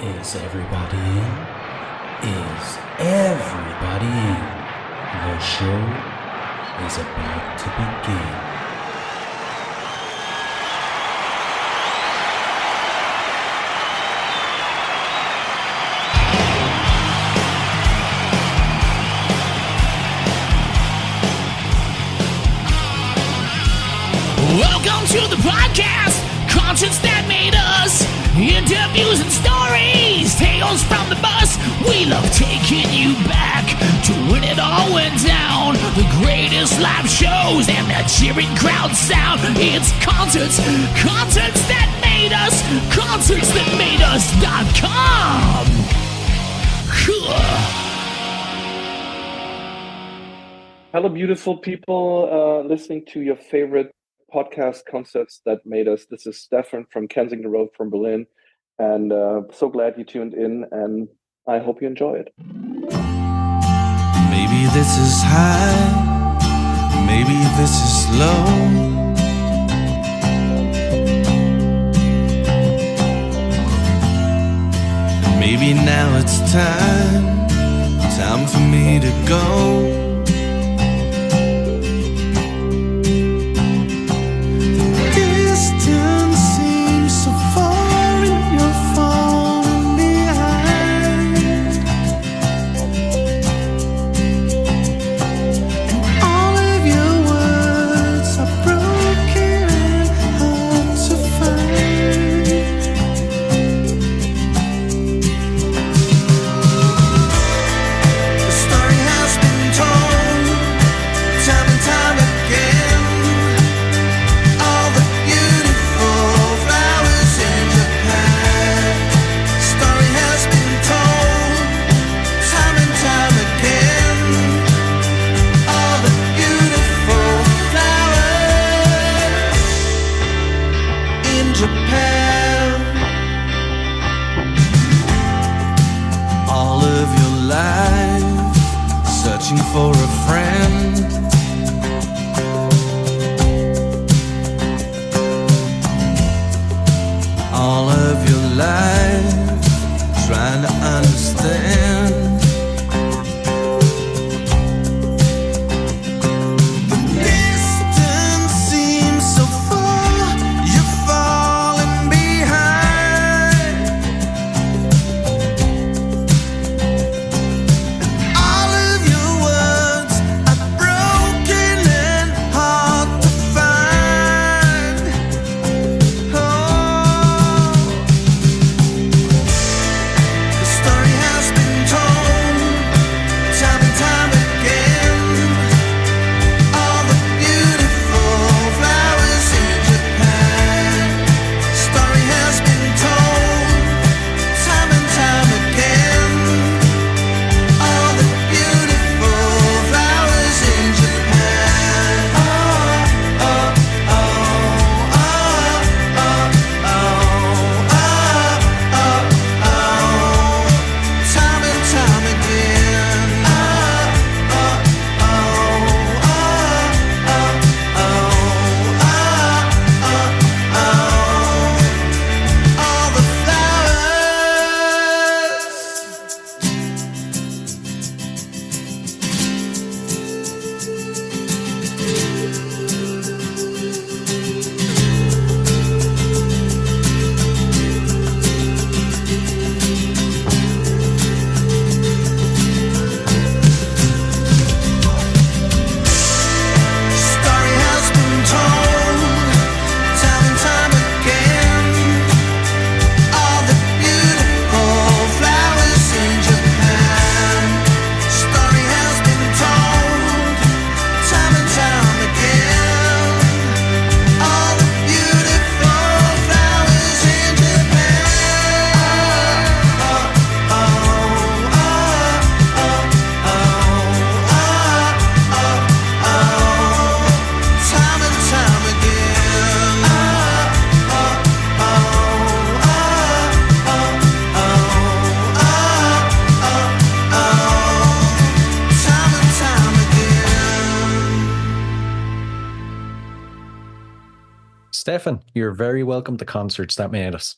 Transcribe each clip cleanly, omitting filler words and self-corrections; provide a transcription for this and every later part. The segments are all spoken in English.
Is everybody in? Is everybody in? The show is about to begin. Welcome to the podcast, concerts that made us, interviews and stories, tales from the bus. We love taking you back to when it all went down, the greatest live shows and the cheering crowd sound. It's concerts that made us, concertsthatmadeus.com. Hello, beautiful people listening to your favorite podcast, Concerts That Made Us. This is Stefan from Kensington Road from Berlin, and so glad you tuned in, and I hope you enjoy it. Maybe this is high, maybe this is low. Maybe now it's time for me to go. For a friend, all of your life trying to understand. The distance seems so far, you're falling behind. All of your words are broken and hard to find. Oh, the story has been told time and time again. All the beautiful flowers in Japan. Story has been told time and time again. All the beautiful flowers in Japan. Oh, oh, oh, oh, oh, oh, oh, oh, oh. Time and time again. Oh, oh, oh, oh, oh, oh, oh, oh. All the flowers. Story has been told time and time again. All the beautiful flowers in Japan. Story has been told time and time again. All the beautiful flowers in Japan. Oh, oh, oh, oh, oh, oh, oh, oh. Time and time again. Oh, oh, oh, oh, oh, oh, oh, oh. Time and time again. Stefan, you're very welcome to Concerts That Made Us.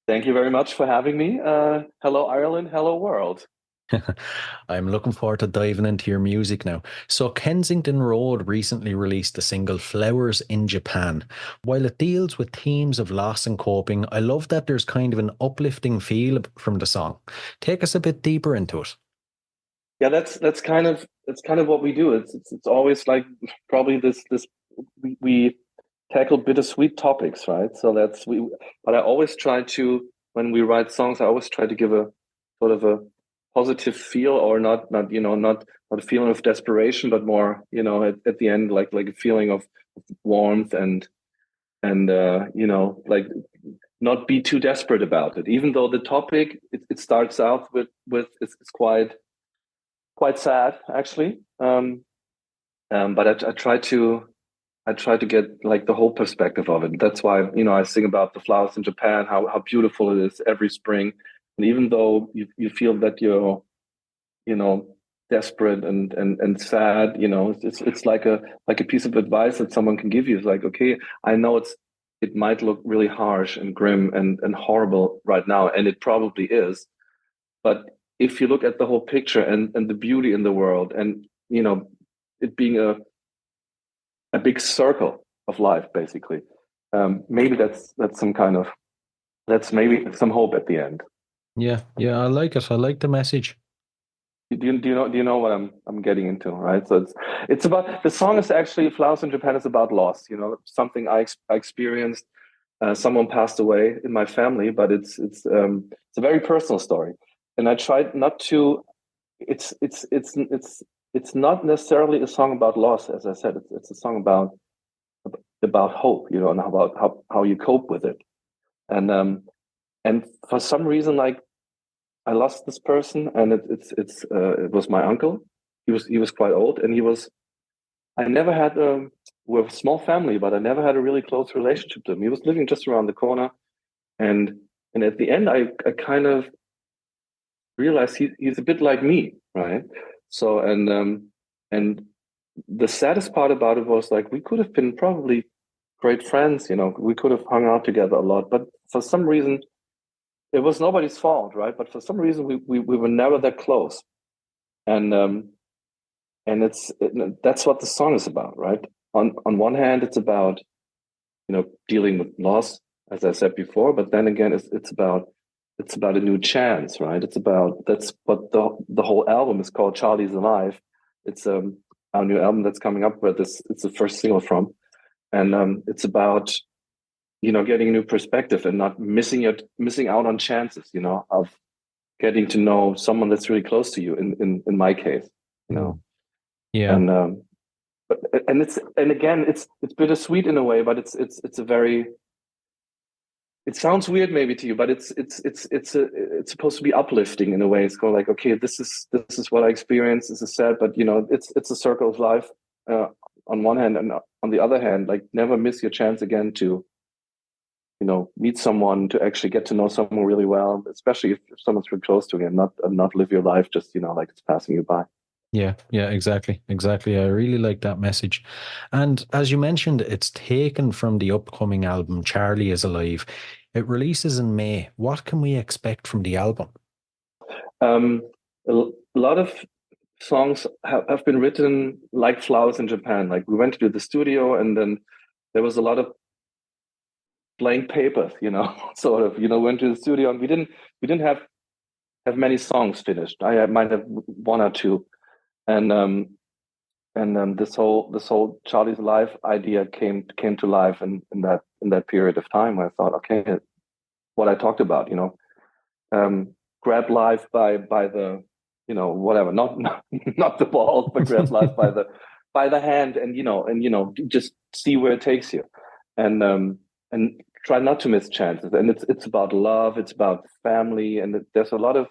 Thank you very much for having me. Hello, Ireland. Hello, world. I'm looking forward to diving into your music now. So, Kensington Road recently released the single Flowers in Japan. While it deals with themes of loss and coping, I love that there's kind of an uplifting feel from the song. Take us a bit deeper into it. Yeah, that's kind of what we do. It's always like probably this we tackle bittersweet topics, right? So that's we. But I always try to, when we write songs, I always try to give a sort of a positive feel, or not a feeling of desperation, but more at the end like a feeling of warmth and like not be too desperate about it. Even though the topic it starts out with it's quite sad actually. But I try to get like the whole perspective of it. That's why I sing about the flowers in Japan, how beautiful it is every spring, and even though you feel that you're desperate and sad, it's like a piece of advice that someone can give you. It's like, okay, I know it might look really harsh and grim and horrible right now, and it probably is, but if you look at the whole picture and the beauty in the world, and it being a big circle of life, basically, maybe that's some kind of that's maybe some hope at the end. Yeah, yeah, I like it. I like the message. Do you know what I'm getting into, right? So it's about, the song is actually Flowers in Japan is about loss. Something I experienced. Someone passed away in my family, but it's a very personal story, and I tried not to. It's not necessarily a song about loss, as I said. It's a song about hope, and about how you cope with it. And for some reason, like, I lost this person, and it was my uncle. He was quite old, and I never had we're a small family, but I never had a really close relationship to him. He was living just around the corner, and at the end, I kind of realized he's a bit like me, right? So and the saddest part about it was, like, we could have been probably great friends. We could have hung out together a lot, but for some reason, it was nobody's fault, right? But for some reason, we were never that close, and that's what the song is about, right? On one hand, it's about dealing with loss, as I said before, but then again, it's about a new chance, right? That's what the whole album is called. Charlie's Alive. It's our new album that's coming up, where it's the first single from, and it's about getting a new perspective and not missing out on chances, of getting to know someone that's really close to you. In my case, Yeah. and but and again, it's bittersweet in a way, but it's a very, it sounds weird maybe to you, but it's supposed to be uplifting in a way. It's called, like, okay, this is what I experienced. This is sad, but it's a circle of life, on one hand, and on the other hand, like, never miss your chance again to meet someone, to actually get to know someone really well, especially if someone's really close to you, and not live your life just like it's passing you by. Yeah, yeah, exactly. Exactly. I really like that message. And as you mentioned, it's taken from the upcoming album, Charlie is Alive. It releases in May. What can we expect from the album? A lot of songs have been written like Flowers in Japan. Like, we went to the studio, and then there was a lot of blank papers, sort of, went to the studio, and we didn't have many songs finished. I might have one or two, and this whole Charlie's Life idea came to life in that period of time, where I thought, okay, what I talked about, grab life by the whatever, not the balls, but grab life by the hand, and just see where it takes you, and try not to miss chances. And it's about love, it's about family, and there's a lot of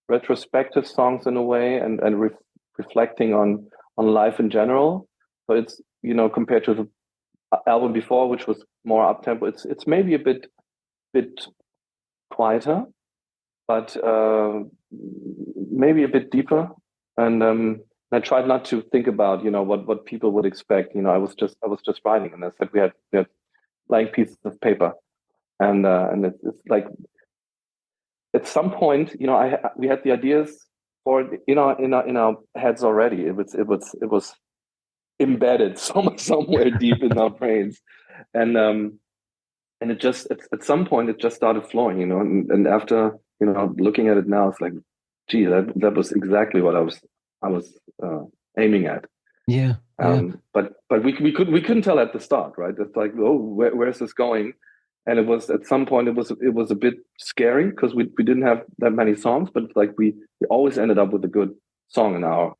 retrospective songs in a way, and reflecting on life in general. So it's compared to the album before, which was more up tempo, it's maybe a bit quieter, but maybe a bit deeper. And I tried not to think about what people would expect. I was just writing, and I said we had blank pieces of paper, and it's like at some point, we had the ideas for it in our heads already. It was embedded somewhere deep in our brains, and it just at some point it just started flowing, and after looking at it now, it's like, gee, that was exactly what I was aiming at. Yeah, yeah. But we couldn't tell at the start, right? It's like, oh, where's this going? And it was at some point it was a bit scary because we didn't have that many songs, but like we always ended up with a good song in our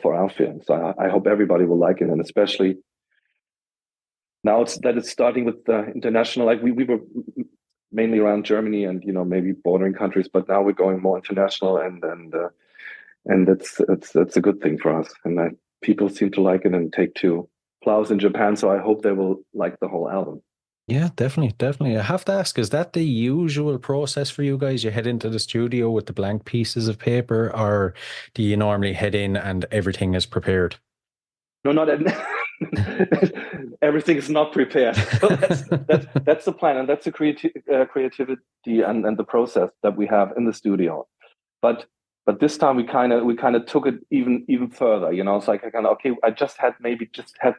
for our film. So I hope everybody will like it, and especially now it's starting with the international. Like we were mainly around Germany and maybe bordering countries, but now we're going more international, and it's a good thing for us. And people seem to like it and take to Flowers in Japan. So I hope they will like the whole album. Yeah, definitely, definitely. I have to ask, is that the usual process for you guys? You head into the studio with the blank pieces of paper, or do you normally head in and everything is prepared? No, not everything is not prepared. So that's the plan, and that's the creativity and the process that we have in the studio. But this time we kind of took it even further. It's like okay, I just had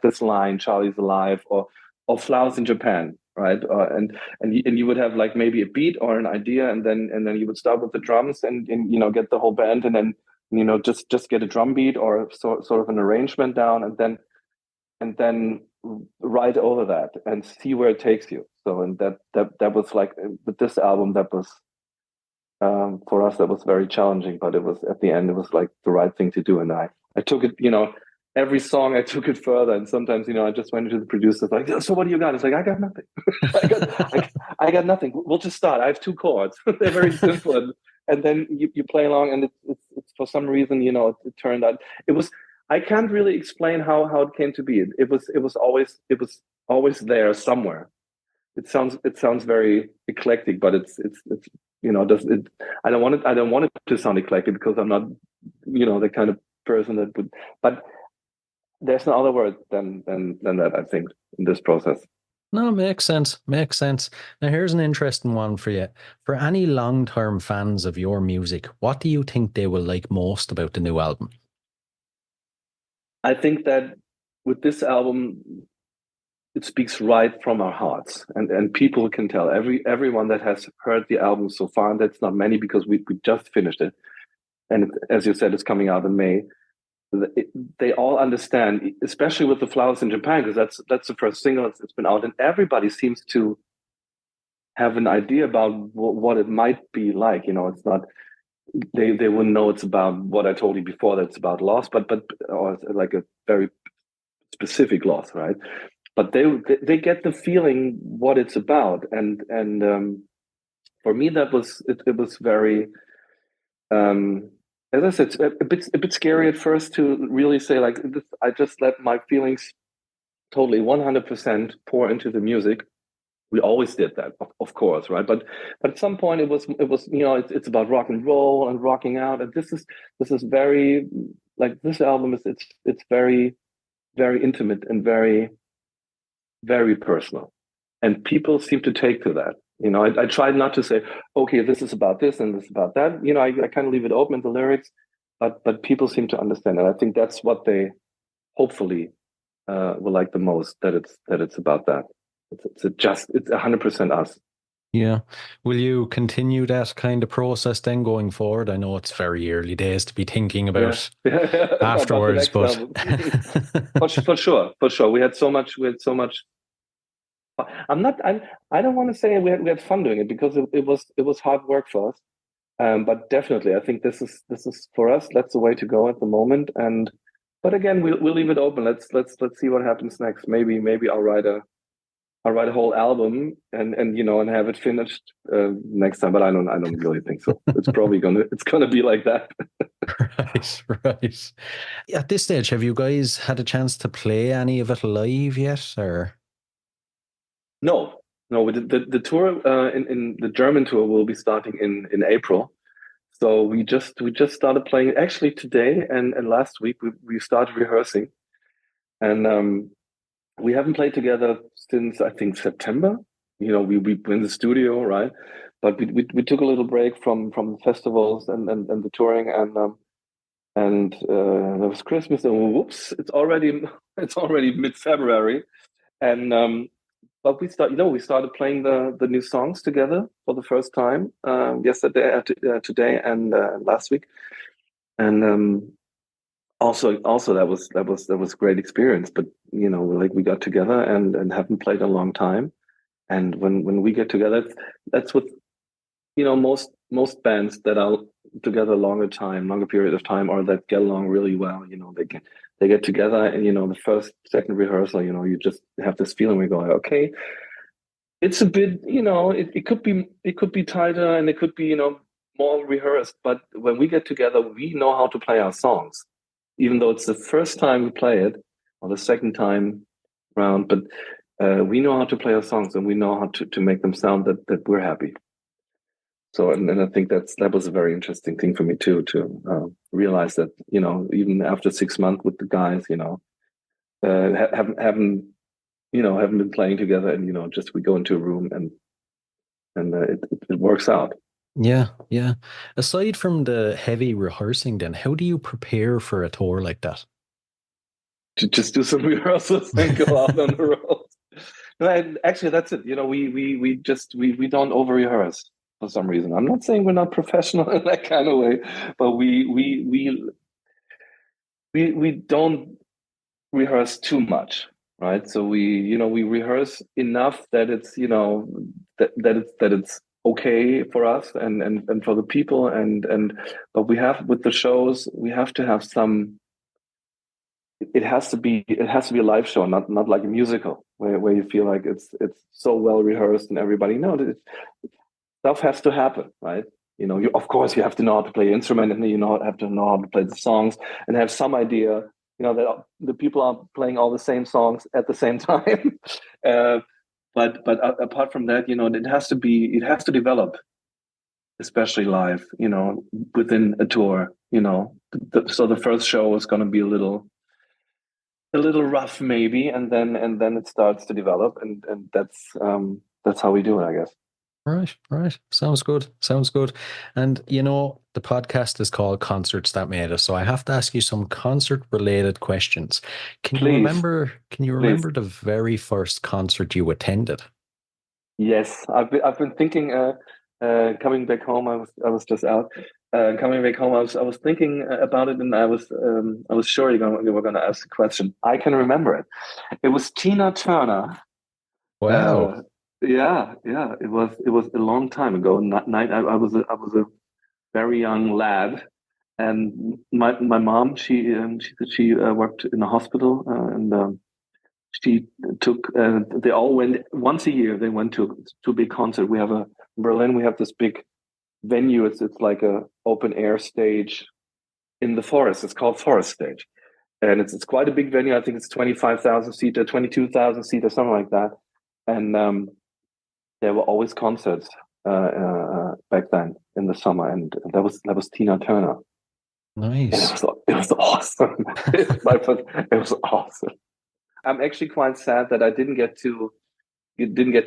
this line, Charlie's Alive, or Flowers in Japan, right? And you would have like maybe a beat or an idea, and then you would start with the drums and get the whole band, and then just get a drum beat or sort of an arrangement down, and then write over that and see where it takes you. So and that was like with this album, that was for us, that was very challenging, but it was at the end, it was like the right thing to do. And I took it, every song I took it further. And sometimes, I just went to the producers like, so what do you got? It's like, I got nothing. I got nothing. We'll just start. I have 2 chords. They're very simple. And then you play along, and it's for some reason, it turned out. I can't really explain how it came to be. It was always there somewhere. It sounds very eclectic, but it's I don't want it to sound eclectic because I'm not the kind of person that would. But there's no other word than that, I think, in this process. No, makes sense. Makes sense. Now, here's an interesting one for you. For any long-term fans of your music, what do you think they will like most about the new album? I think that with this album, it speaks right from our hearts, and people can tell. Everyone that has heard the album so far, and that's not many because we just finished it, and as you said, it's coming out in May. They all understand, especially with the Flowers in Japan, because that's the first single it's been out, and everybody seems to have an idea about what it might be like. It's not they wouldn't know it's about what I told you before, that it's about loss, but or like a very specific loss, right? But they get the feeling what it's about, and for me that was it was very. As I said, it's a bit scary at first to really say like this, I just let my feelings totally 100% pour into the music. We always did that, of course, right? But at some point it was it's about rock and roll and rocking out, and this is very like this album is it's very, very intimate and very, very personal, and people seem to take to that. I tried not to say, okay, this is about this and this is about that. I kind of leave it open in the lyrics, but people seem to understand, and I think that's what they hopefully will like the most. That it's about that. It's 100% us. Yeah. Will you continue that kind of process then going forward? I know it's very early days to be thinking about afterwards, but for sure. We had so much. I don't want to say we had fun doing it because it was hard work for us. But definitely, I think this is for us. That's the way to go at the moment. But again, we'll leave it open. Let's see what happens next. Maybe I'll write a whole album and have it finished next time. But I don't really think so. It's probably gonna be like that. Right. At this stage, have you guys had a chance to play any of it live yet, or? No. The tour in the German tour will be starting in April. So we just started playing actually today and last week we started rehearsing, and we haven't played together since I think September, we were in the studio, right? But we took a little break from the festivals and the touring, and there was Christmas, and whoops, it's already mid-February, and but we started playing the new songs together for the first time yesterday, today, and last week, and also that was a great experience. But like we got together and haven't played in a long time, and when we get together, that's what most bands that are together longer period of time, or that get along really well. They get together, and the first second rehearsal, you just have this feeling where you go, okay, it's a bit, it could be tighter, and it could be more rehearsed. But when we get together, we know how to play our songs, even though it's the first time we play it or the second time round. But we know how to play our songs, and we know how to make them sound that we're happy. So, and I think that was a very interesting thing for me too, to realize that, even after 6 months with the guys, haven't been playing together, and just we go into a room and it works out. Yeah, yeah. Aside from the heavy rehearsing, then how do you prepare for a tour like that? To just do some rehearsals and go out on the road. No, actually, that's it. We don't over rehearse for some reason. I'm not saying we're not professional in that kind of way, but we don't rehearse too much, right? So we rehearse enough that it's that it's okay for us and for the people, but we have, with the shows, we have to have some. It has to be a live show, not like a musical where you feel like it's so well rehearsed and everybody stuff has to happen, right? Of course you have to know how to play instrument, and have to know how to play the songs and have some idea, that the people are playing all the same songs at the same time. But apart from that, it has to develop, especially live, within a tour. So the first show is going to be a little rough maybe, and then it starts to develop, and that's how we do it, I guess. Right. Sounds good. And the podcast is called Concerts That Made Us, so I have to ask you some concert related questions. Can you remember the very first concert you attended? Yes, I've been thinking, coming back home. I was just out. Coming back home, I was thinking about it, and I was sure you were going to ask the question. I can remember it. It was Tina Turner. Wow. Yeah. It was a long time ago. I was a very young lad, and my mom, she worked in a hospital, and she took. They all went once a year. They went to a big concert. We have in Berlin. We have this big venue. It's like a open air stage in the forest. It's called Forest Stage, and it's quite a big venue. I think it's 25,000 seater, 22,000 seater, something like that. And there were always concerts back then in the summer, and that was Tina Turner. Nice. And it was awesome. It was awesome. I'm actually quite sad that I didn't get to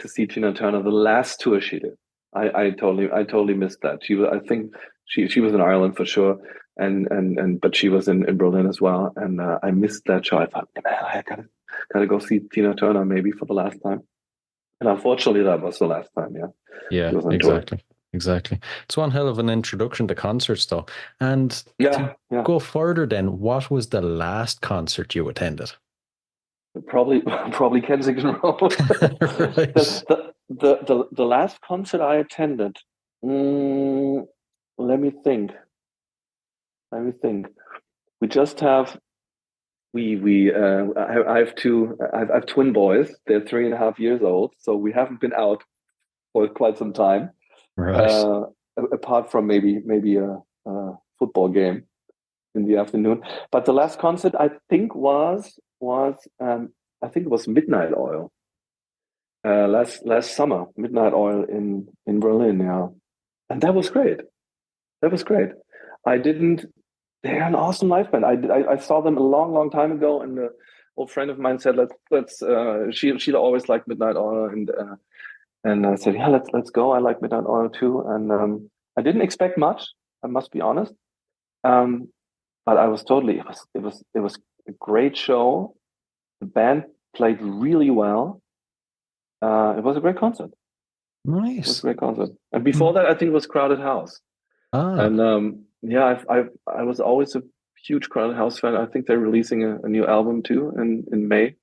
see Tina Turner the last tour she did. I totally missed that. I think she was in Ireland for sure, but she was in Berlin as well, and I missed that show. I thought, man, I gotta go see Tina Turner maybe for the last time. And unfortunately, that was the last time. Yeah, exactly. It's one hell of an introduction to concerts, though. And to go further, then, what was the last concert you attended? Probably Kensington Road. Right. The last concert I attended. Let me think. We just have. I have I have twin boys. They're 3.5 years old, so we haven't been out for quite some time. Right. Apart from maybe a football game in the afternoon. But the last concert I think was it was Midnight Oil. Last summer, Midnight Oil in Berlin, yeah, and that was great. They're an awesome live band. I saw them a long time ago, and an old friend of mine said, let's she always liked Midnight Oil, And I said, yeah, let's go. I like Midnight Oil too. And I didn't expect much, I must be honest. Um, but I was totally, it was a great show. The band played really well. It was a great concert. It was a Nice. great concert. And before Mm. that, I think it was Crowded House. Ah, And yeah, I was always a huge Crowded House fan. I think they're releasing a new album too in May.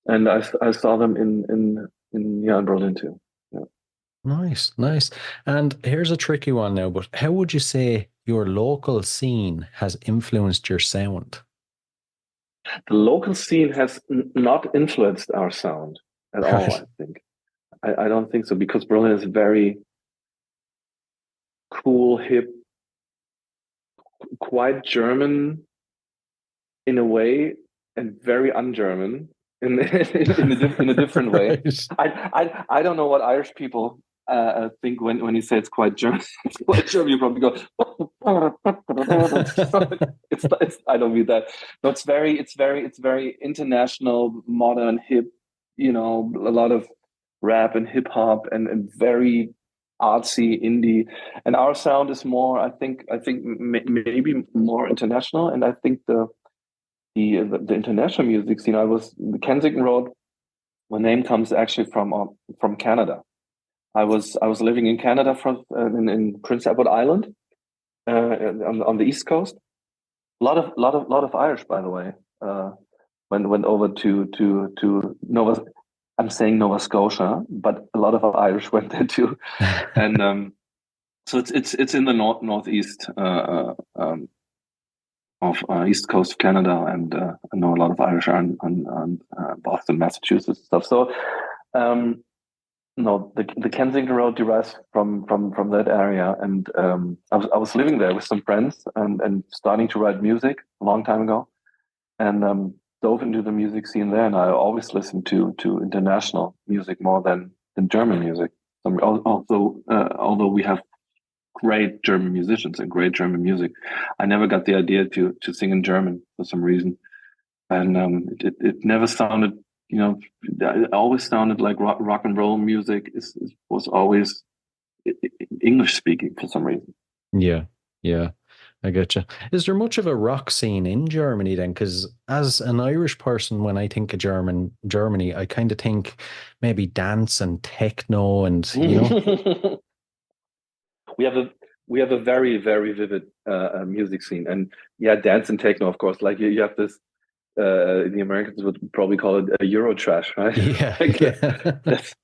And I saw them in Berlin too. Yeah. nice, nice. And here's a tricky one now, but how would you say your local scene has influenced your sound? The local scene has not influenced our sound at all, Right. I think. I don't think so because Berlin is very cool, hip, quite German in a way, and very un-German in a different way. Right. I don't know what Irish people think when you say it's quite German. It's quite German. You probably go. It's I don't mean that. No, it's very international, modern, hip. A lot of rap and hip hop and very artsy indie. And our sound is more. I think maybe more international. And I think the international music scene. I was the Kensington Road. My name comes actually from Canada. I was living in Canada in Prince Edward Island on the East Coast. A lot of Irish, by the way. Went over to Nova. I'm saying Nova Scotia, but a lot of Irish went there too. And so it's in the northeast of East Coast of Canada, and I know a lot of Irish are on Boston, Massachusetts, and stuff. So, no, the Kensington Road derives from that area, and I was living there with some friends and starting to write music a long time ago, and dove into the music scene there. And I always listened to international music more than German music. Although we have great German musicians and great German music. I never got the idea to sing in German for some reason, and it never sounded. It always sounded like rock and roll music was always English speaking for some reason. Yeah, yeah, I get you. Is there much of a rock scene in Germany then? Because as an Irish person, when I think of Germany, I kind of think maybe dance and techno and we have a we have a very very vivid music scene, and yeah, dance and techno, of course. Like you have this. The Americans would probably call it a Euro trash, right? yeah, Like, yeah. that's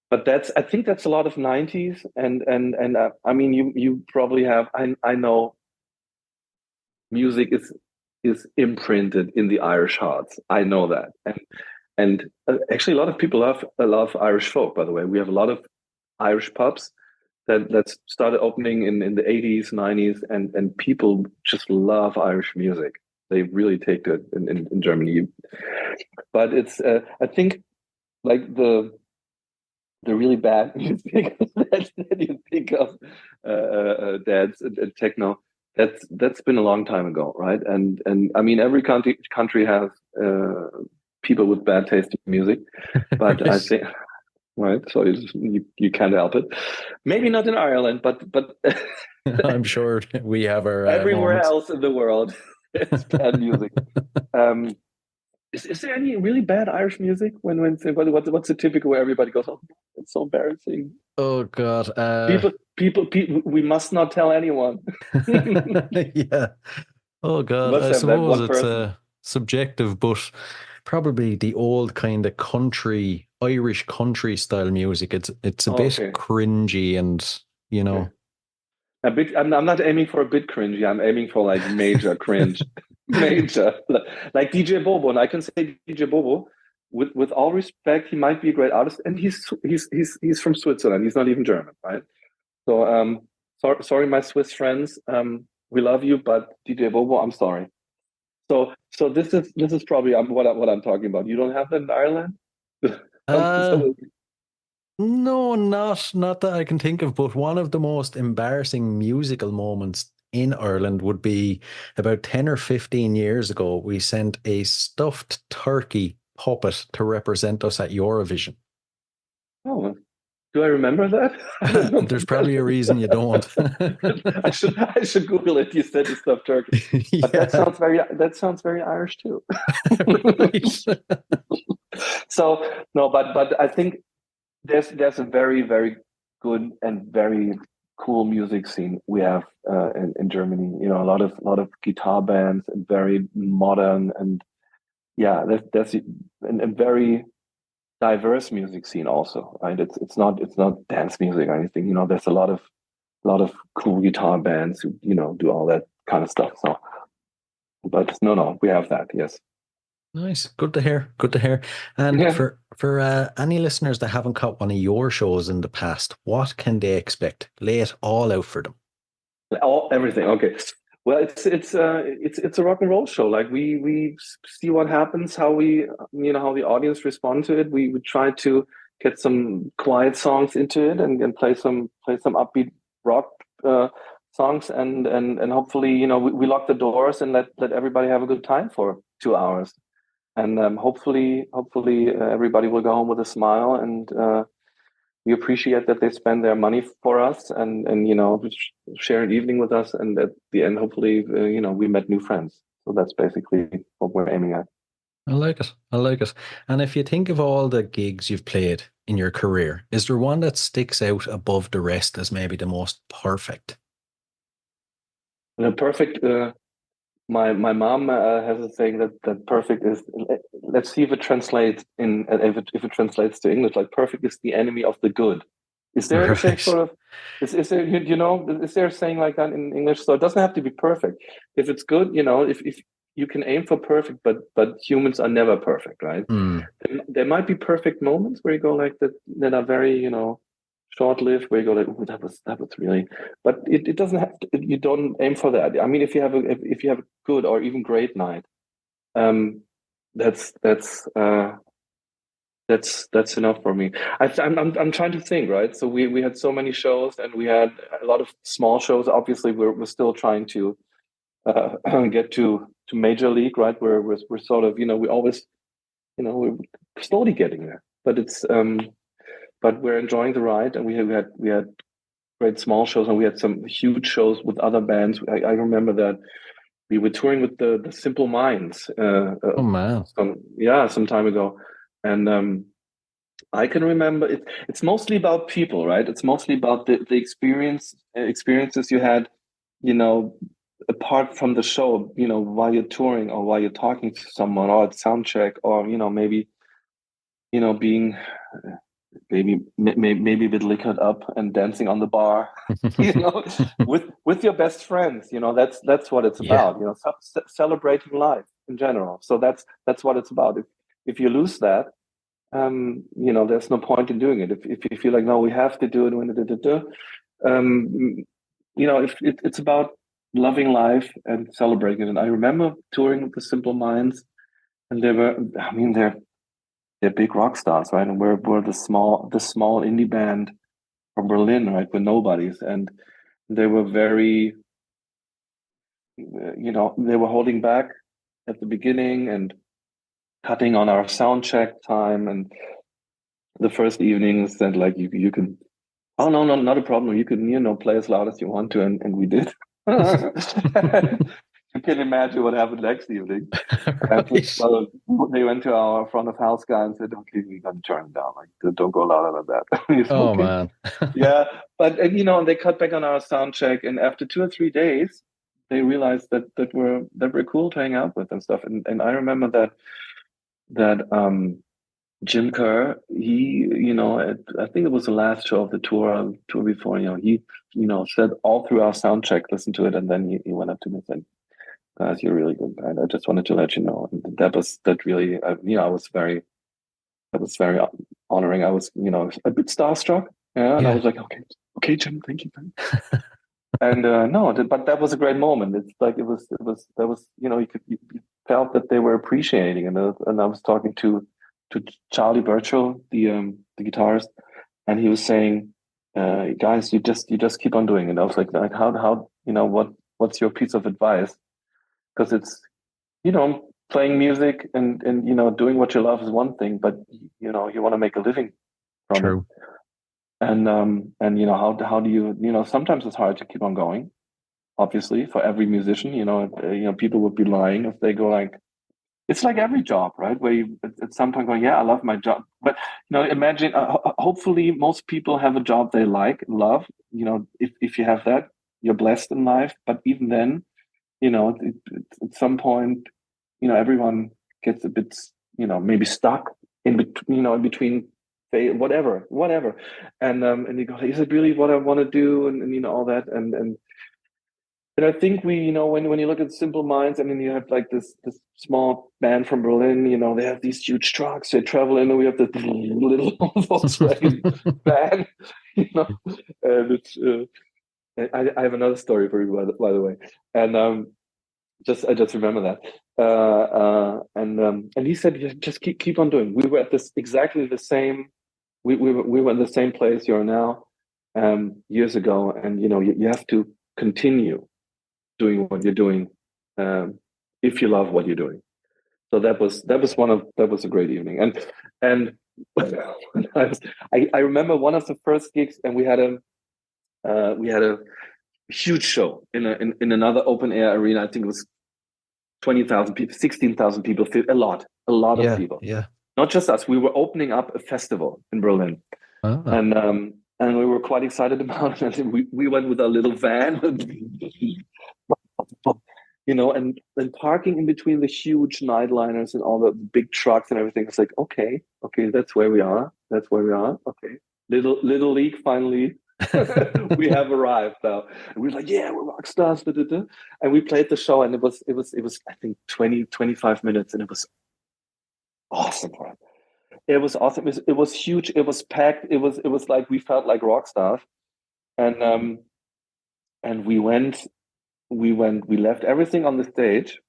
but I think that's a lot of 90s, and I mean you probably have. I know music is imprinted in the Irish hearts. I know that, and actually a lot of people love Irish folk. By the way, we have a lot of Irish pubs that started opening in the 80s, 90s, and people just love Irish music. They really take to it in Germany. But it's I think like the really bad music that you think of dance and techno. That's been a long time ago, right? And I mean every country has people with bad taste in music, but I think right. So you can't help it. Maybe not in Ireland, but I'm sure we have our everywhere moments. else in the world, it's bad music. Um, is there any really bad Irish music? What's the typical where everybody goes, oh, it's so embarrassing. Oh God. People, we must not tell anyone. You Yeah. Oh God. must I have that suppose one it's person. subjective, but probably the old kind of country, Irish country style music. It's a Oh, bit okay, cringy and you okay. know. A bit. I'm not aiming for a bit cringy. I'm aiming for like major cringe, major. Like DJ Bobo, and I can say DJ Bobo. With all respect, he might be a great artist, and he's from Switzerland. He's not even German, right? So sorry, my Swiss friends. We love you, but DJ Bobo, I'm sorry. So this is probably what I'm talking about. You don't have that in Ireland. Uh So no, not that I can think of, but one of the most embarrassing musical moments in Ireland would be about 10 or 15 years ago. We sent a stuffed turkey puppet to represent us at Eurovision. oh, Do I remember that? I don't know. There's probably a reason you don't. I should Google it. You said it's not Turkish, but Yeah, that sounds very Irish too. right. So no, but I think there's a very very good and very cool music scene we have in Germany. You know, a lot of guitar bands and very modern, and yeah, there's a very diverse music scene also, right? It's not dance music or anything. You know, there's a lot of cool guitar bands who, you know, do all that kind of stuff. So, but no, we have that. Yes. Nice. Good to hear. Good to hear. And Yeah. for any listeners that haven't caught one of your shows in the past, what can they expect? Lay it all out for them. Everything. Okay. Well, it's a rock and roll show. Like we see what happens, how how the audience respond to it. We try to get some quiet songs into it and play some upbeat rock songs, and hopefully, we lock the doors and let everybody have a good time for 2 hours. And hopefully everybody will go home with a smile, and we appreciate that they spend their money for us, and share an evening with us, and at the end, hopefully, we met new friends. So that's basically what we're aiming at. I like it. I like it. And if you think of all the gigs you've played in your career, is there one that sticks out above the rest as maybe the most perfect? Perfect. My mom has a saying that perfect is. Let's see if it translates if it translates to English. Like, perfect is the enemy of the good. Is there Right. sort of is there is there a saying like that in English? So it doesn't have to be perfect. If it's good, if you can aim for perfect, but humans are never perfect, right? Hmm. There might be perfect moments where you go like that are very short-lived, where you go like, "Ooh, that was really," but it doesn't have to, you don't aim for that. I mean, if you have a good or even great night, um that's that's enough for me. I'm trying to think, right? So we had so many shows, and we had a lot of small shows. Obviously, we're still trying to get to major league, right? We're sort of, we always, we're slowly getting there, but we're enjoying the ride, and we had great small shows, and we had some huge shows with other bands. I remember that we were touring with the Simple Minds, Oh man. some time ago, and I can remember it. It's mostly about people, right? It's mostly about the experiences you had, you know, apart from the show, while you're touring, or while you're talking to someone, or at sound check, or maybe being maybe a bit liquored up and dancing on the bar, you know, with your best friends. That's what it's Yeah. about. Celebrating life in general. So that's what it's about. If you lose that, there's no point in doing it. If you feel like, no, we have to do it, if it's about loving life and celebrating it. And I remember touring with the Simple Minds, and they're big rock stars, right? And we're the small indie band from Berlin, right? We're nobodies, and they were very, they were holding back at the beginning and cutting on our sound check time, and the first evenings that, like, you can, oh no, not a problem, you can play as loud as you want to, and we did. You can imagine what happened next evening. Right. Well, they went to our front of house guy and said, "Okay, we got to turn it down. Like, don't go louder than that." He said, Oh okay. man. Yeah, but they cut back on our sound check, and after 2 or 3 days, they realized that we're cool to hang out with and stuff. And I remember that Jim Kerr, he, I think it was the last show of the tour before, he, said all through our sound check, listen to it, and then he went up to me and said, "Guys, you're really good, band. I just wanted to let you know." And that really, I was very honoring. I was, a bit starstruck. Yeah, and I Yeah. was like, okay, Jim, thank you. And no, but that was a great moment. It's like that was, you felt that they were appreciating, and I was talking to Charlie Burchill, the guitarist, and he was saying, "Guys, you just keep on doing it." I was like, how what's your piece of advice? Because it's, playing music and doing what you love is one thing, but you want to make a living from it. True. and how do you, sometimes it's hard to keep on going. Obviously, for every musician, people would be lying if they go like, it's like every job, right? Where you at some point go, yeah, I love my job, but imagine. Hopefully, most people have a job they like, love. If you have that, you're blessed in life. But even then, at some point, everyone gets a bit, maybe stuck in between, in between, whatever, and you go, is it really what I want to do, and all that, and I think we, when you look at Simple Minds, I mean, you have like this small band from Berlin, they have these huge trucks, they travel in, and we have this little Volkswagen van, and it's, I have another story for you, by the way. And I just remember that. And he said, just keep on doing. We were at exactly the same, we were in the same place you are now, years ago. And, you have to continue doing what you're doing, if you love what you're doing. So that was a great evening. And I remember one of the first gigs, and we had a huge show in another open air arena. I think it was 20,000 people, 16,000 people, a lot of people. Yeah. Not just us. We were opening up a festival in Berlin, and we were quite excited about it. And we went with our little van, and parking in between the huge nightliners and all the big trucks and everything. It's like, okay, that's where we are. Okay, little league finally. We have arrived now, and we're like, yeah, we're rock stars, and we played the show, and it was I think 25 minutes, and it was awesome. It was awesome. It was huge. It was packed. It was like we felt like rock stars, and we left everything on the stage,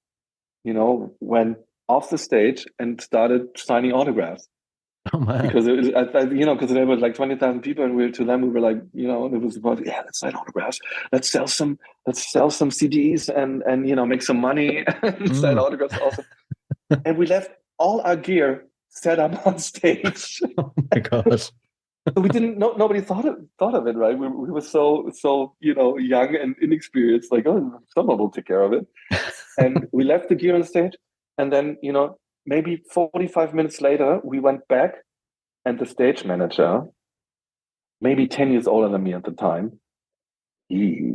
went off the stage and started signing autographs. Oh man! Because it was, because there was like 20,000 people, and to them we were like, it was about, yeah, let's sign autographs, let's sell some CDs, and make some money, and sign autographs also. And we left all our gear set up on stage. Oh my gosh! We didn't. Nobody thought of it, right? We were so young and inexperienced. Like, oh, someone will take care of it. And we left the gear on stage, and then maybe 45 minutes later, we went back, and the stage manager, maybe 10 years older than me at the time, he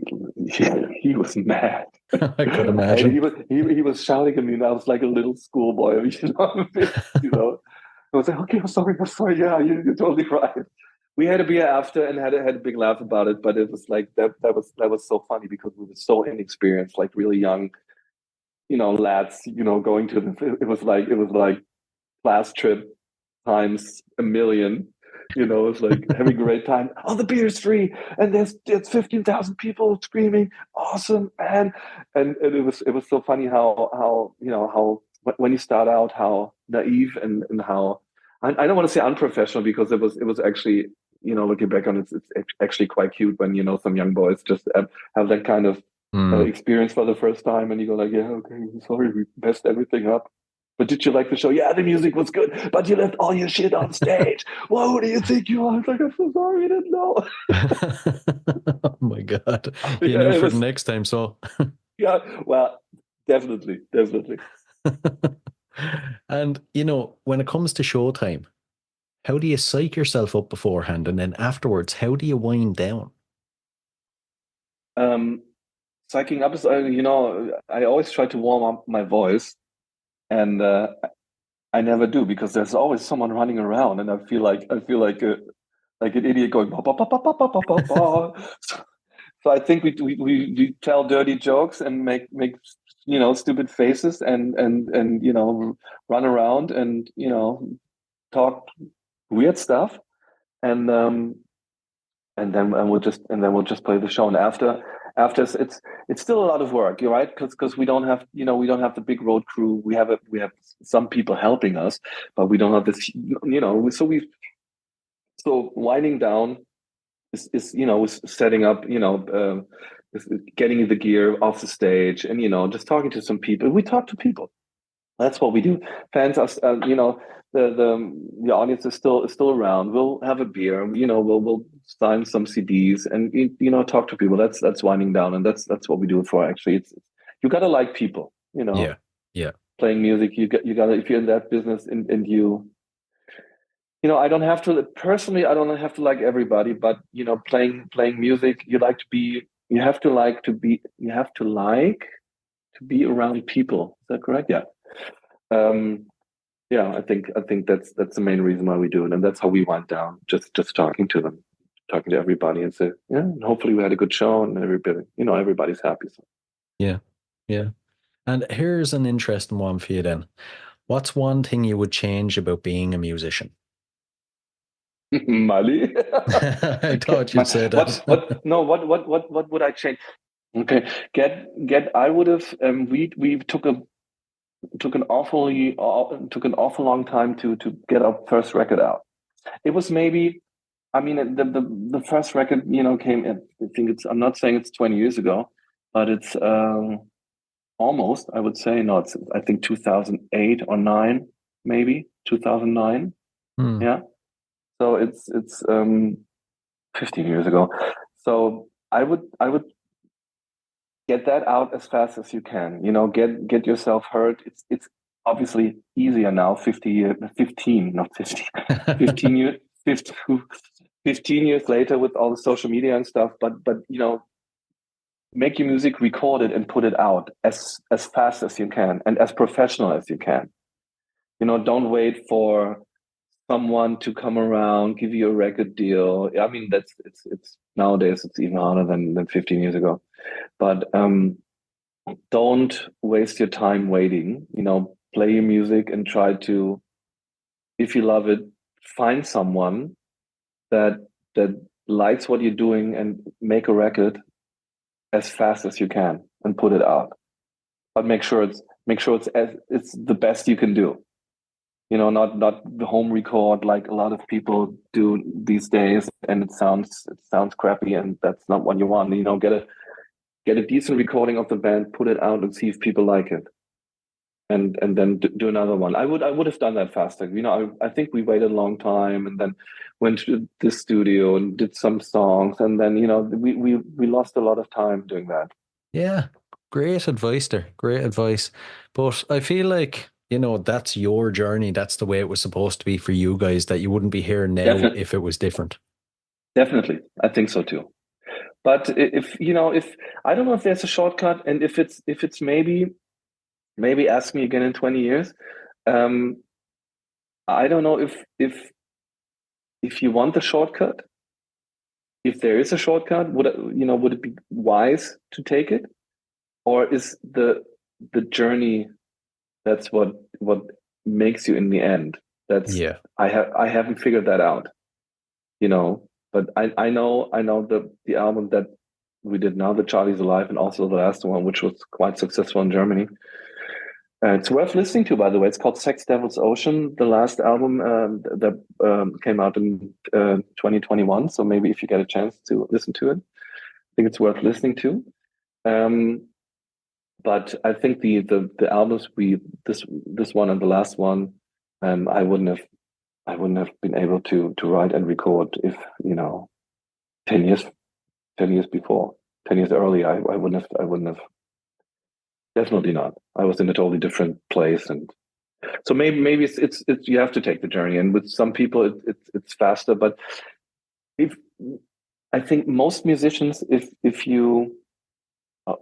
was mad. I could imagine. And he was shouting at me, and I was like a little schoolboy, I was like, okay, I'm sorry. Yeah, you're totally right. We had a beer after and had a big laugh about it, but it was like that was so funny because we were so inexperienced, like really young, lads, going to it was like class trip times a million. It's like having a great time. Oh, the beer is free, and there's 15,000 people screaming, awesome, man! And it was so funny how when you start out, how naive and how I don't want to say unprofessional, because it was actually, looking back on it, it's actually quite cute when some young boys just have that kind of experience for the first time, and you go like, yeah, okay, sorry, we messed everything up. But did you like the show? Yeah, the music was good, but you left all your shit on stage. Well, who do you think you are? I was like, I'm so sorry, we didn't know. Oh my God. You know for the next time, so. Yeah, well, definitely. And, when it comes to showtime, how do you psych yourself up beforehand? And then afterwards, how do you wind down? Psyching up is, I always try to warm up my voice. And I never do, because there's always someone running around, and I feel like an idiot going. Bah, bah, bah, bah, bah, bah, bah, bah. So I think we tell dirty jokes and make stupid faces and run around and talk weird stuff, and then we'll just play the show. And after it's still a lot of work, you're right, because we don't have the big road crew. We have some people helping us, but we don't have this, so winding down is setting up, getting the gear off the stage, and just talking to some people. We talk to people. That's what we do. Fans are, the audience is still around. We'll have a beer, we'll sign some CDs and talk to people. That's winding down, and that's what we do it for. Actually, it's you gotta like people, Yeah. Yeah. playing music. You gotta, if you're in that business, and I don't have to personally. I don't have to like everybody, but playing music, you have to like to be around people. Is that correct? Yeah. Yeah, I think that's the main reason why we do it, and that's how we wind down. Just talking to them, talking to everybody, and say, yeah, and hopefully we had a good show, and everybody's happy. So. Yeah. Yeah. And here's an interesting one for you then. What's one thing you would change about being a musician? Money. I thought you'd say that. What would I change? Okay, I would have. We took an awful long time to get our first record out. It was maybe, I mean, the first record, came in, I think I'm not saying it's 20 years ago, but it's almost, I would say. No, it's, I think 2008 or 9, maybe 2009. Yeah. So it's 15 years ago. So I would get that out as fast as you can. Get yourself heard. It's obviously easier now. 15 years, 15 years later with all the social media and stuff. But make your music, record it, and put it out as fast as you can and as professional as you can. Don't wait for someone to come around, give you a record deal. I mean, it's nowadays it's even harder than 15 years ago. But don't waste your time waiting. Play your music and try to, if you love it, find someone that likes what you're doing and make a record as fast as you can and put it out. But make sure it's the best you can do. Not the home record like a lot of people do these days, and it sounds crappy, and that's not what you want. Get a decent recording of the band, put it out, and see if people like it, and then do another one. I would have done that faster. I think we waited a long time, and then went to the studio and did some songs, and then we lost a lot of time doing that. Yeah, great advice there. Great advice. But I feel like, that's your journey. That's the way it was supposed to be for you guys, that you wouldn't be here now if it was different. Definitely. I think so too. But if I don't know if there's a shortcut, and if it's maybe ask me again in 20 years. I don't know if you want the shortcut, if there is a shortcut, would it be wise to take it? Or is the journey, that's what makes you in the end? I haven't figured that out, but I know the album that we did now, the Charlie's Alive, and also the last one, which was quite successful in Germany. It's worth listening to, by the way. It's called Sex Devil's Ocean, the last album that came out in 2021. So maybe if you get a chance to listen to it, I think it's worth listening to. But I think the albums this one and the last one, I wouldn't have been able to write and record if 10 years before, 10 years earlier. I wouldn't have. Definitely not. I was in a totally different place, and so maybe it's you have to take the journey. And with some people, it's faster. But I think most musicians,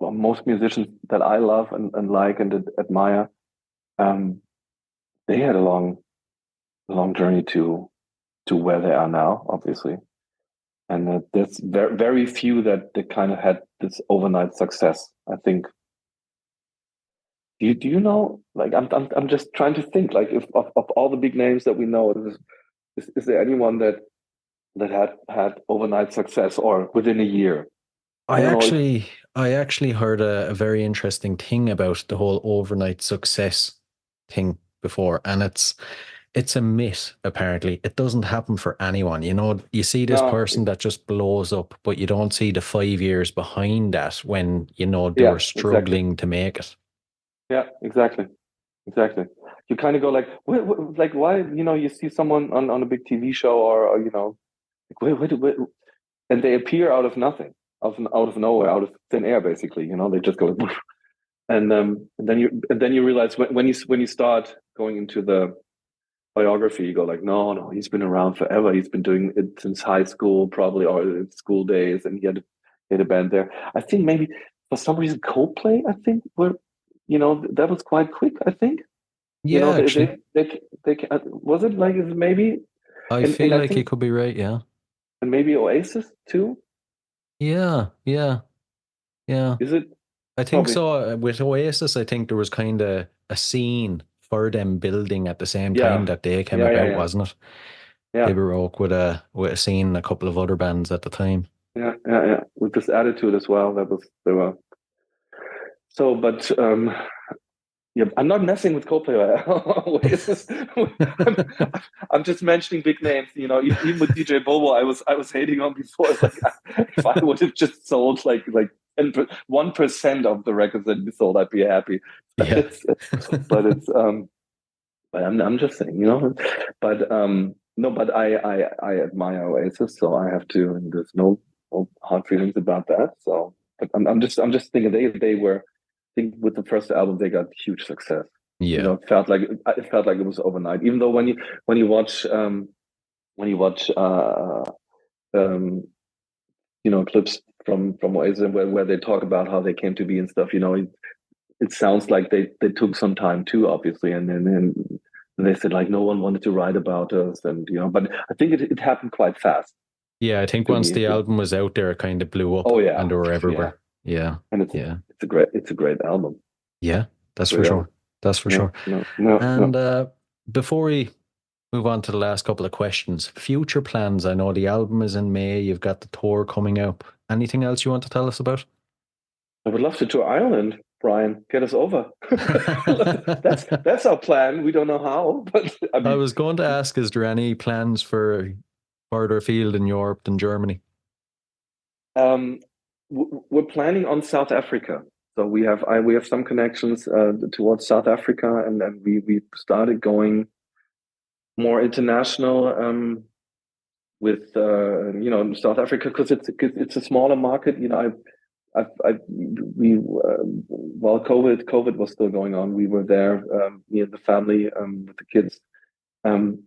most musicians that I love and like and admire, they had a long journey to where they are now, obviously. And there's very, very few that kind of had this overnight success. I think. Do you know? Like, I'm just trying to think. Like, if of all the big names that we know, is there anyone that had overnight success or within a year? I actually heard a very interesting thing about the whole overnight success thing before, and it's a myth. Apparently, it doesn't happen for anyone. You see this person that just blows up, but you don't see the 5 years behind that when they were struggling to make it. Yeah, exactly. exactly. You kind of go like, like why? You see someone on a big TV show, or like, and they appear out of nothing, out of nowhere, out of thin air, basically. They just go, like, and then you realize when you start going into the biography, you go like, no, he's been around forever. He's been doing it since high school, probably, or school days, and he had a band there. I think maybe for some reason Coldplay, I think, that was quite quick. I think, Yeah, they actually, was it like maybe, I and feel I like you think, could be right. Yeah. and maybe Oasis too. Yeah. Yeah. Yeah. Is it I think probably? so. With Oasis, I think there was kind of a scene for them building at the same time Yeah, that they came yeah, yeah, about, yeah, wasn't it? yeah, They broke with a scene and a couple of other bands at the time. yeah, yeah, yeah. With this attitude as well, they were so. But yeah, I'm not messing with Coldplay. Oasis. I'm just mentioning big names. Even with DJ Bobo, I was hating on before. It's like, if I would have just sold like 1% of the records that we sold, I'd be happy. But Yeah. I'm just saying, But no, but I admire Oasis, so I have to. And there's no hard feelings about that. So, but I'm just thinking they were. I think with the first album they got huge success. Yeah. It felt like it was overnight. Even though when you watch um, clips from Oasis where they talk about how they came to be and stuff, it sounds like they took some time too, obviously, and then they said like no one wanted to write about us, and but I think it happened quite fast Yeah, I think to once me. the album was out there, it kind of blew up Oh and yeah, they were yeah, everywhere. Yeah. and it's Yeah. it's a great album. Yeah. That's for Great sure. album. That's for No, sure. no, no, And no. before we move on to the last couple of questions, future plans. I know the album is in May. You've got the tour coming up. Anything else you want to tell us about? I would love to tour Ireland, Brian. Get us over. That's our plan. We don't know how, but I I mean, was going to ask, is there any plans for further afield in Europe than Germany? um, we're planning on South Africa. So we have some connections towards South Africa, and then we started going more international with South Africa because it's a smaller market. I we while COVID was still going on, we were there, me and the family, with the kids.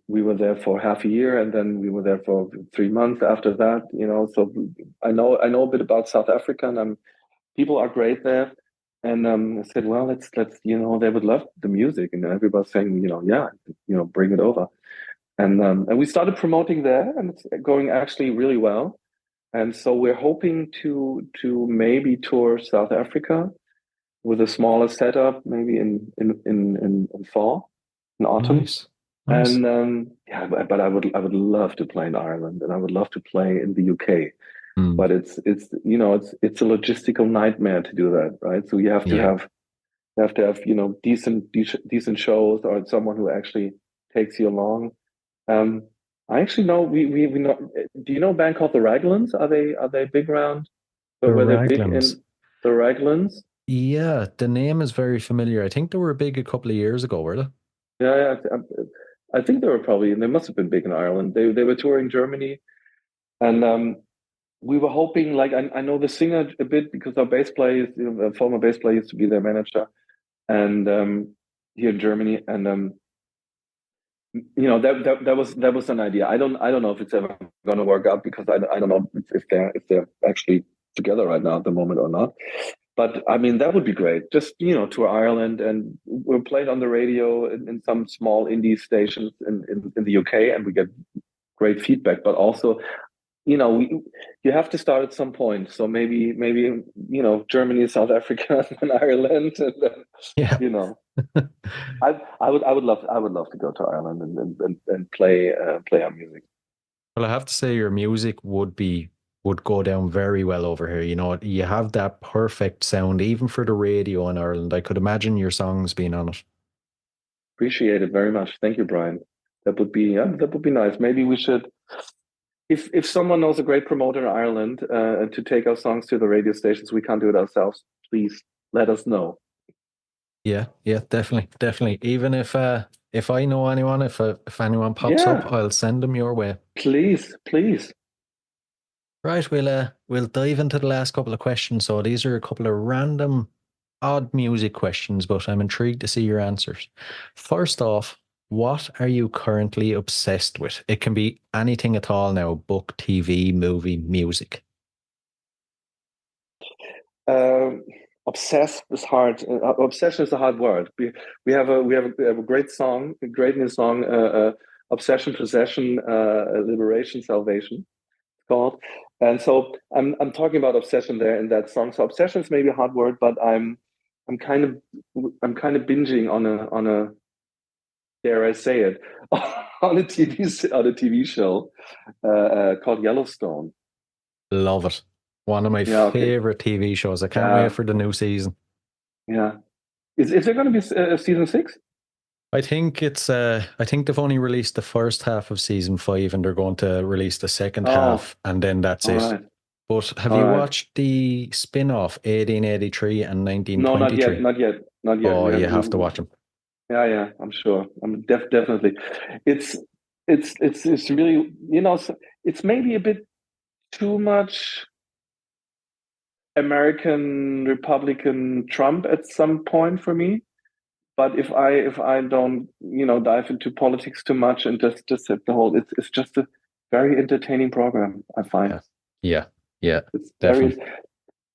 We were there for half a year, and then we were there for 3 months after that. So I know a bit about South Africa, and people are great there. And I said, well, let's they would love the music, and everybody's saying, yeah, bring it over. And we started promoting there, and it's going actually really well. And so we're hoping to maybe tour South Africa with a smaller setup, maybe in fall, in autumn. Nice. Nice. And yeah, but I would love to play in Ireland, and I would love to play in the UK. Mm, But it's a logistical nightmare to do that, right? So you have to yeah. have decent shows, or someone who actually takes you along. Um, I actually know we know. Do you know a band called the Raglan's? Are they big around? The Or were they big Raglan's. in the Raglan's? Yeah, the name is very familiar. I think they were big a couple of years ago, were they? Yeah, yeah. I think they were probably. They must have been big in Ireland. They were touring Germany, and we were hoping. Like I know the singer a bit because our bass player, the former bass player, used to be their manager, and here in Germany, and that was an idea. I don't know if it's ever going to work out because I don't know if they're actually together right now at the moment or not. But I mean that would be great. Just tour Ireland, and we're played on the radio in some small indie stations in the UK, and we get great feedback. But also, you have to start at some point. So maybe Germany, South Africa, and Ireland, and then Yeah. you know I would love to go to Ireland and play our music. Well, I have to say your music would go down very well over here. You have that perfect sound, even for the radio in Ireland. I could imagine your songs being on it. Appreciate it very much. Thank you, Brian. That would be nice. Maybe we should, if someone knows a great promoter in Ireland to take our songs to the radio stations, we can't do it ourselves. Please let us know. Yeah, definitely. Even if I know anyone, if anyone pops Yeah, up, I'll send them your way. please. Right, we'll dive into the last couple of questions. So these are a couple of random, odd music questions, but I'm intrigued to see your answers. First off, what are you currently obsessed with? It can be anything at all now: book, TV, movie, music. Um, Obsessed is hard. Obsession is a hard word. We have a great song, a great new song. Obsession, possession, liberation, salvation. It's called. And so I'm talking about obsession there in that song. So obsession is maybe a hard word, but I'm kind of I'm kind of binging on a dare I say it on a TV show called Yellowstone. Love it. One of my Yeah. Okay. favorite TV shows. I can't wait Yeah. for the new season. Yeah. Is there going to be season 6? I think they've only released the first half of season 5 and they're going to release the second Oh, half and then that's all it. right. But have All you right. watched the spin-off 1883 and No, not yet. 1923? Not yet. Not yet. Oh, you have to watch them. Yeah. I'm sure. I'm definitely. It's it's really it's maybe a bit too much American Republican Trump at some point for me. But if I don't dive into politics too much and just have the whole it's just a very entertaining program, I find. Yeah. Yeah, It's very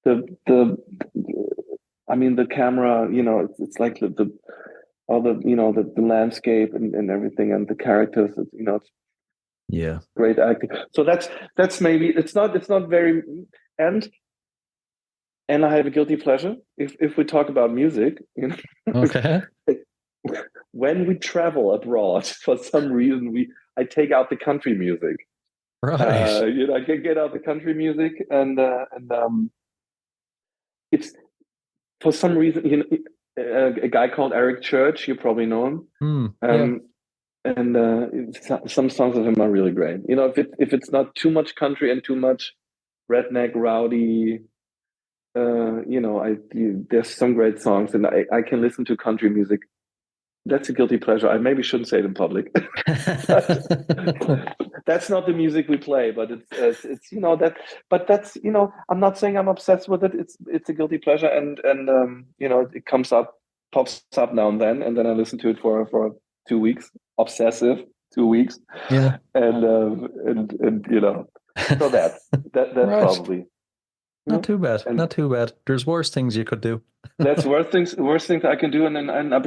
definitely. the I mean the camera, it's like the all the landscape and everything and the characters, it's Yeah. great acting. So that's maybe it's not very and I have a guilty pleasure if we talk about music, Okay. when we travel abroad for some reason I take out the country music. Right. I can get out the country music and it's for some reason a guy called Eric Church, you probably know him. Yeah. And some songs of him are really great. If it's not too much country and too much redneck rowdy, there's some great songs, and I can listen to country music. That's a guilty pleasure. I maybe shouldn't say it in public. That's not the music we play, but it's that. But that's I'm not saying I'm obsessed with it. It's a guilty pleasure, and it pops up now and then I listen to it for 2 weeks. Obsessive 2 weeks, Yeah. and so that's Right. probably Not too bad. and Not too bad. There's worse things you could do. that's worst things I can do. And I've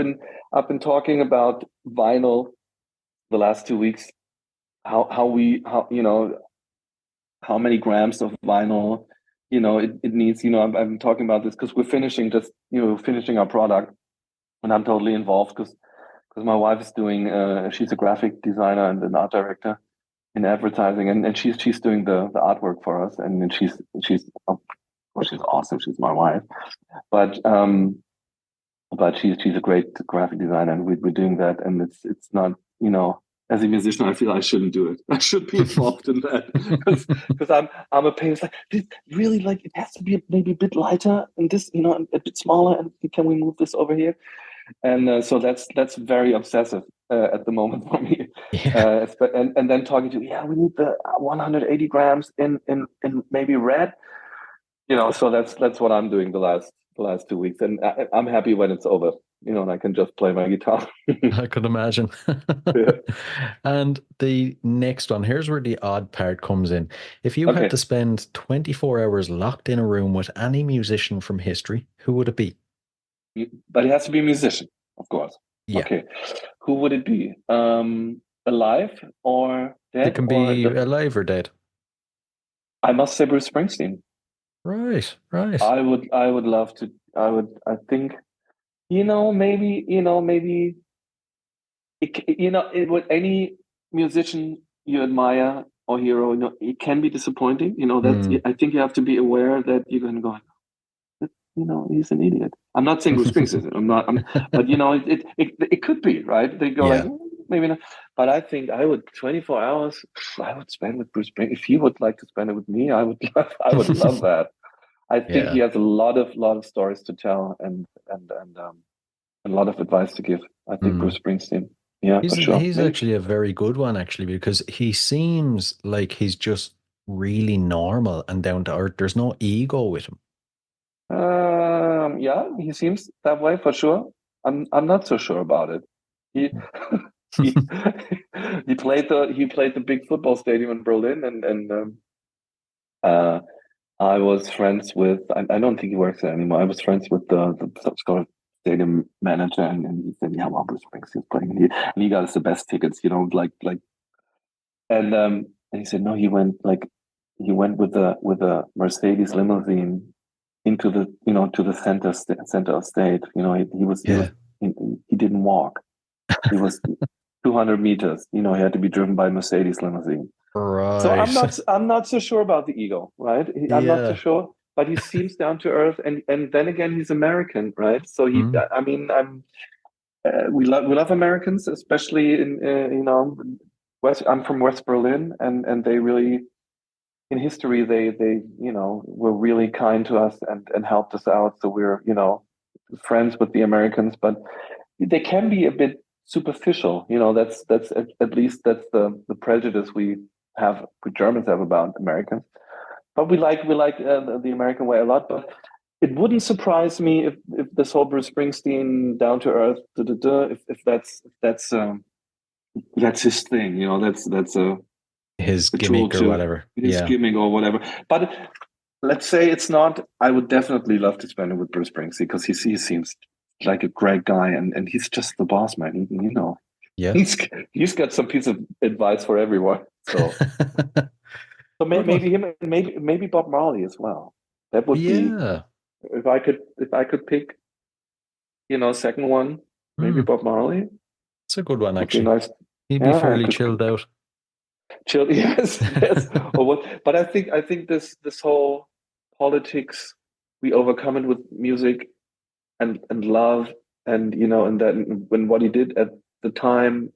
been talking about vinyl the last 2 weeks. How many grams of vinyl it needs. I've been talking about this because we're finishing our product, and I'm totally involved because my wife is doing she's a graphic designer and an art director in advertising, and she's doing the artwork for us, and then she's awesome. She's my wife, but she's a great graphic designer, and we're doing that, and it's not as a musician I feel I shouldn't do it. I should be involved in that because I'm a pain. It's like really, like it has to be maybe a bit lighter and this a bit smaller, and can we move this over here? And so that's very obsessive at the moment for me. Yeah. And then talking to we need the 180 grams in maybe red. So that's what I'm doing the last 2 weeks, and I'm happy when it's over. And I can just play my guitar. I could imagine. Yeah. And the next one, here's where the odd part comes in. If you had Okay, to spend 24 hours locked in a room with any musician from history, who would it be? but it has to be a musician, of course. Yeah. Okay, who would it be? Alive or They dead? can be alive or dead. I must say Bruce Springsteen. Right. I would love to. I think maybe with any musician you admire or hero, it can be disappointing. That's Hmm. I think you have to be aware that you're going to go, he's an idiot. I'm not saying Bruce Springsteen. But it could be, right. They go like, Yeah. maybe not. But I think I would 24 hours. I would spend with Bruce Springsteen. If he would like to spend it with me, I would love that. I think Yeah. he has a lot of stories to tell, and a lot of advice to give. I think Mm. Bruce Springsteen. Yeah, for sure. He's actually a very good one, actually, because he seems like he's just really normal and down to earth. There's no ego with him. Yeah, he seems that way for sure. I'm not so sure about it. He he he played the big football stadium in Berlin, and uh, I was friends with. I don't think he works there anymore. I was friends with the sort of stadium manager, and he said, "Yeah, well, Bruce Springsteen's playing, and he got us the best tickets, like." And he said, "No, he went with a Mercedes limousine into the to the center of state. Yeah. He didn't walk. He was 200 meters. He had to be driven by a Mercedes limousine. So Right. I'm not so sure about the ego, right? I'm not so Yeah. sure, but he seems down to earth, and then again, he's American, right? So Mm. I mean, we love Americans, especially in West. I'm from West Berlin, and they really, in history, they were really kind to us and helped us out. So we're friends with the Americans, but they can be a bit superficial. That's at least that's the prejudice we Germans have about Americans. But we like the American way a lot. But it wouldn't surprise me if this whole Bruce Springsteen down to earth, if that's his thing. That's His a tool gimmick or to whatever. his Yeah. gimmick or whatever. But let's say it's not. I would definitely love to spend it with Bruce Springsteen because he seems like a great guy, and he's just the boss man. Yeah. He's got some piece of advice for everyone. So Good one. maybe him, maybe Bob Marley as well. That would be Yeah. if I could pick, second one, maybe Mm. Bob Marley It's a good one, would be actually. nice. He'd be Yeah, fairly chilled out. chill. Yes, yes. Or what? But I think this whole politics, we overcome it with music and love, and that when what he did at the time,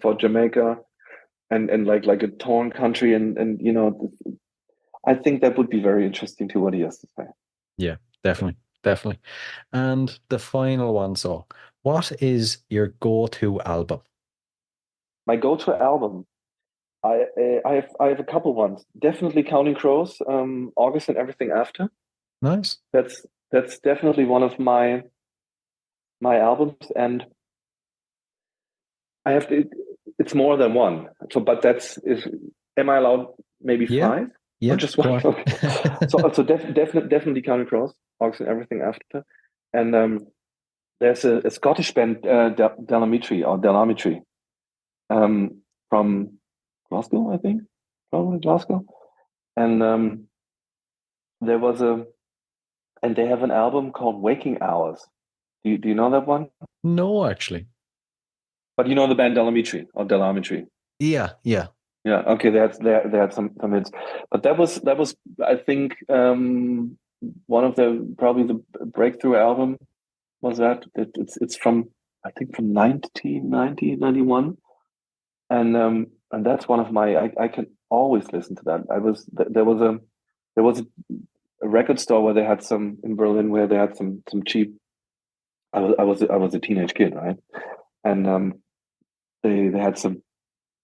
for Jamaica, and like a torn country, and I think that would be very interesting to what he has to say. Yeah, definitely. Definitely. And the final one, so what is your go-to album? My go-to album, I have a couple ones. Definitely Counting Crows, August and Everything After. Nice. That's definitely one of my albums, and I have to. It's more than one. So, but am I allowed maybe Yeah. five or Yeah. just Go one? on. Okay. So definitely Counting Crows, August and Everything After, and there's a Scottish band, Delamitri, from Glasgow, I think, probably Glasgow, and there was and they have an album called Waking Hours. Do you know that one? No, actually. But you know the band Delamitri. Yeah. Yeah. Yeah, okay, they had some hits, but that was I think one of probably the breakthrough album was that it's from I think from 1990, 91, and that's one of my I can always listen to that. There was a record store where they had some in Berlin where they had some cheap. I was a teenage kid, right? And they had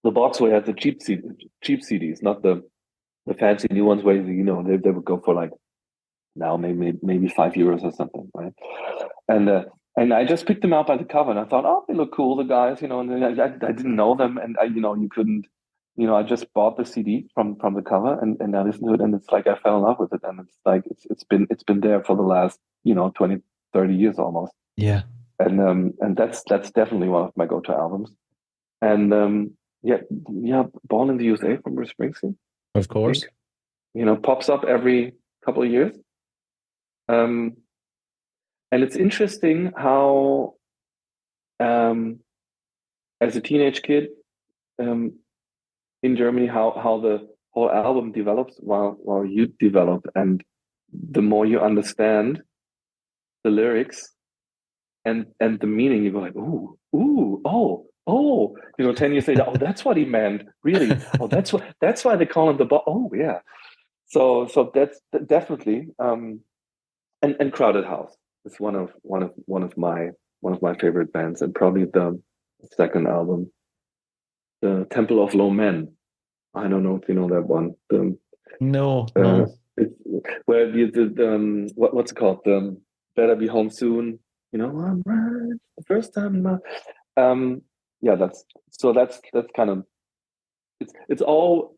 the box where had the cheap CDs, not the fancy new ones where they would go for like now maybe €5 or something, right? And I just picked them out by the cover, and I thought, oh, they look cool, the guys, and I didn't know them, and you couldn't, I just bought the CD from the cover, and I listened to it, and it's like I fell in love with it, and it's like it's been there for the last 20, 30 years almost, Yeah. and that's definitely one of my go-to albums, and yeah, Born in the USA from Bruce Springsteen, Of course. pops up every couple of years. And it's interesting how, as a teenage kid, in Germany, how the whole album develops while you develop, and the more you understand the lyrics and the meaning, you go like, ooh, oh, 10 years later, oh, that's what he meant, really. Oh, that's why they call him the boss. Oh, yeah. So that's definitely, and Crowded House is one of my one of my favorite bands, and probably the second album, the Temple of Low Men. I don't know if you know that one. No. It's where what's it called? Better Be Home Soon. You know, I'm right the first time in my yeah, that's kind of it's all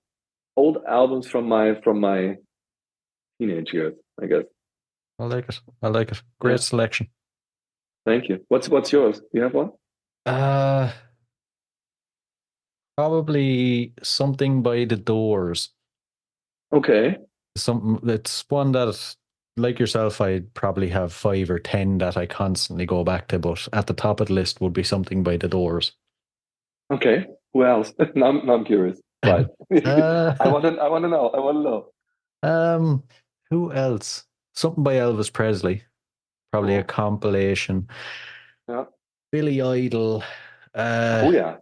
old albums from my teenage years, I guess. I like it. Great selection. Thank you. What's yours? You have one? Probably something by the Doors. Okay. It's one that, like yourself, I'd probably have 5 or 10 that I constantly go back to, but at the top of the list would be something by the Doors. Okay. Who else? now I'm curious. Right. I want to know. Who else? Something by Elvis Presley. Probably a compilation. Yeah. Billy Idol. Oh yeah.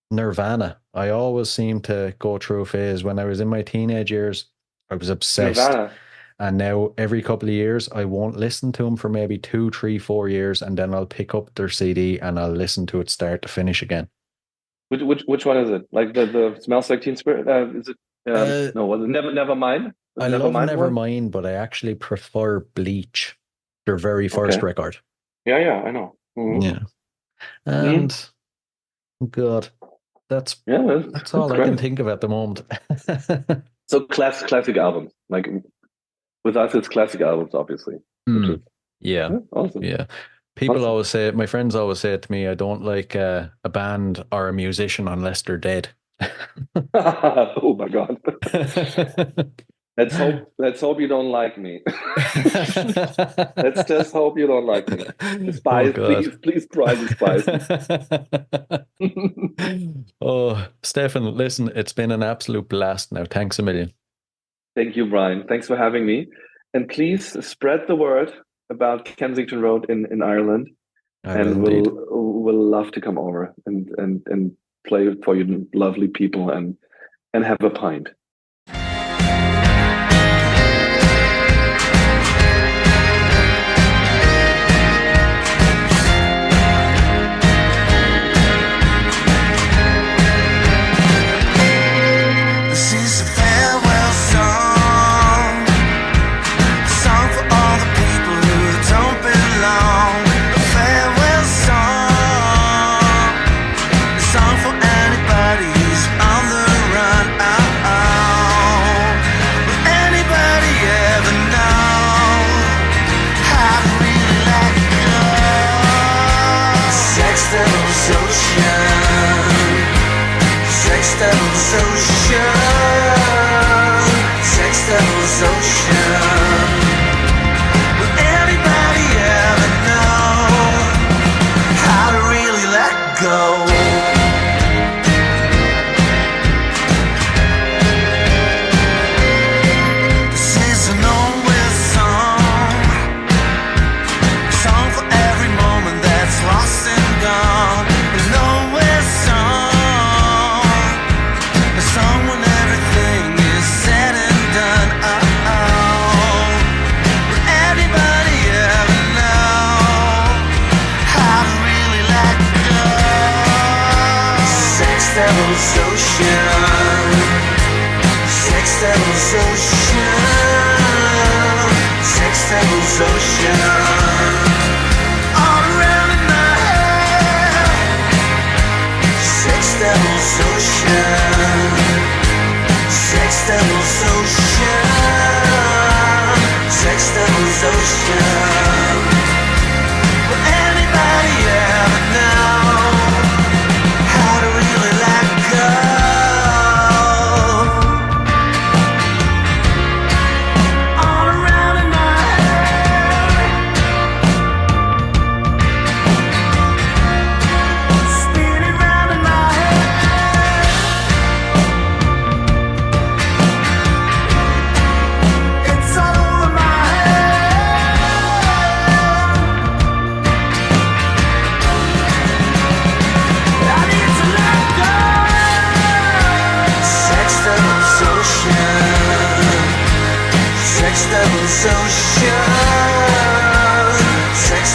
Nirvana. I always seem to go through a phase. When I was in my teenage years, I was obsessed. Nirvana. And now every couple of years, I won't listen to them for maybe 2, 3, 4 years, and then I'll pick up their CD and I'll listen to it start to finish again. Which one is it? Like the Smells Like Teen Spirit? Is it? No, was it Nevermind? I love Nevermind, but I actually prefer Bleach, their very first record. Yeah, I know. Mm-hmm. Yeah, and God, that's all I can think of at the moment. So classic albums, like with us, it's classic albums, obviously. Yeah, awesome. Yeah. People always say, my friends always say to me, I don't like a band or a musician unless they're dead. Oh my God. Let's hope you don't like me. Let's just hope you don't like me. Despise, please try despise me. Oh, Stefan, listen, it's been an absolute blast now. Thanks a million. Thank you, Brian. Thanks for having me. And please spread the word about Kensington Road in Ireland. We'll love to come over and play for you lovely people and have a pint. Sex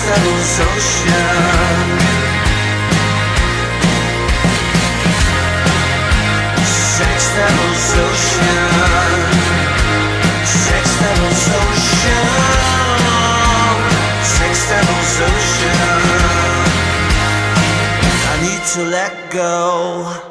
devil social. Devil's Ocean. Sex Devil's Ocean. Sex Devil's Ocean. I need to let go.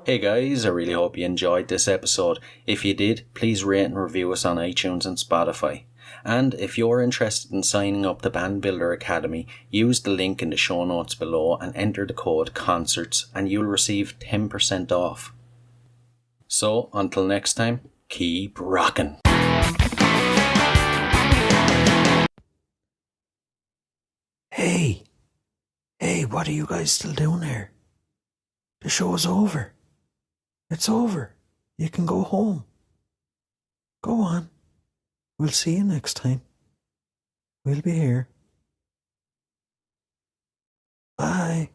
Hey guys, I really hope you enjoyed this episode. If you did, please rate and review us on iTunes and Spotify. And if you're interested in signing up to Band Builder Academy, use the link in the show notes below and enter the code CONCERTS and you'll receive 10% off. So, until next time, keep rocking. Hey, what are you guys still doing here? The show's over. It's over. You can go home. Go on. We'll see you next time. We'll be here. Bye.